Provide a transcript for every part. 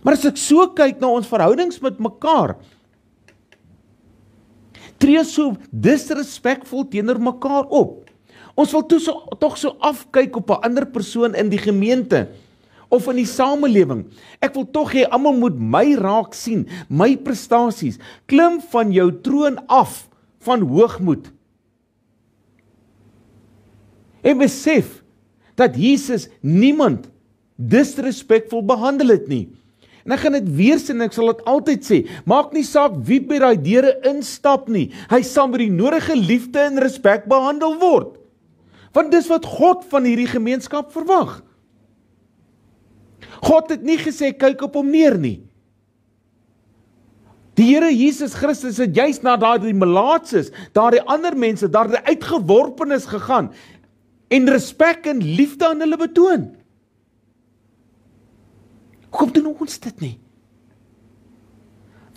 Maar as ek so kyk na ons verhoudings met mekaar, tree so disrespekvol teenoor mekaar op. Ons wil tog so afkyk op 'n ander persoon in die gemeente, of in die samelewing. Ek wil tog hê almal moet my raak sien, my prestasies. Klim van jou troon af van hoogmoed. En besef dat Jesus niemand disrespekvol behandel het nie. En ek gaan dit weer sê en ek sal dit altyd sê, maak nie saak wie by daai deure instap nie, hy sal met die nodige liefde en respek behandel word. Want dis wat God van hierdie gemeenskap verwag. God het nie gesê, kyk op hom neer nie. Die Here Jesus Christus het juist na daardie melaatses, daardie ander mense, daardie uitgeworpenes gegaan, en respek en liefde aan hulle betoon. Hoekom doen ons dit nie?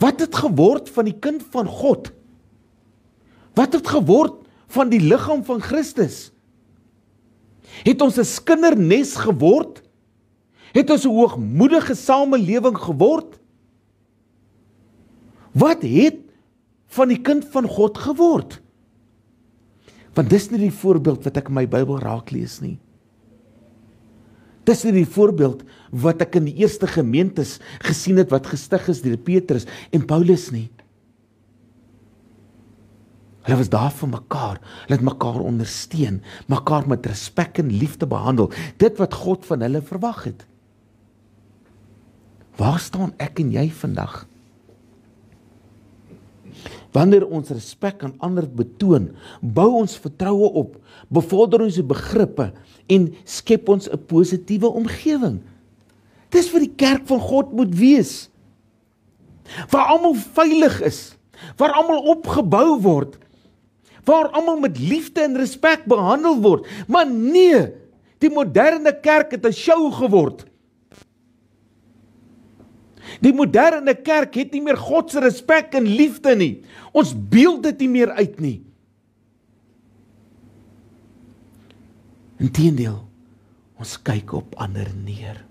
Wat het geword van die kind van God? Wat het geword van die liggaam van Christus? Het ons 'n skindernes geword? Het ons 'n hoogmoedige samelewing geword? Wat het van die kind van God geword? Want dis nie die voorbeeld wat ek in my Bybel raak lees nie. Dis nie die voorbeeld wat ek in die eerste gemeentes gesien het wat gestig is deur Petrus en Paulus nie. Hulle was daar vir mekaar, hulle het mekaar ondersteun, mekaar met respek en liefde behandel, dit wat God van hulle verwag het. Waar staan ek en jy vandag? Wanneer ons respek aan ander betoon, bou ons vertroue op, bevorder ons die begrippe en skep ons 'n positiewe omgewing. Dis wat die kerk van God moet wees. Waar almal veilig is, waar almal opgebou word, waar almal met liefde en respek behandel word. Maar nee, die moderne kerk het 'n show geword. Die moderne kerk het nie meer God se respek en liefde nie. Ons beeld dit nie meer uit nie. Inteendeel, ons kyk op ander neer.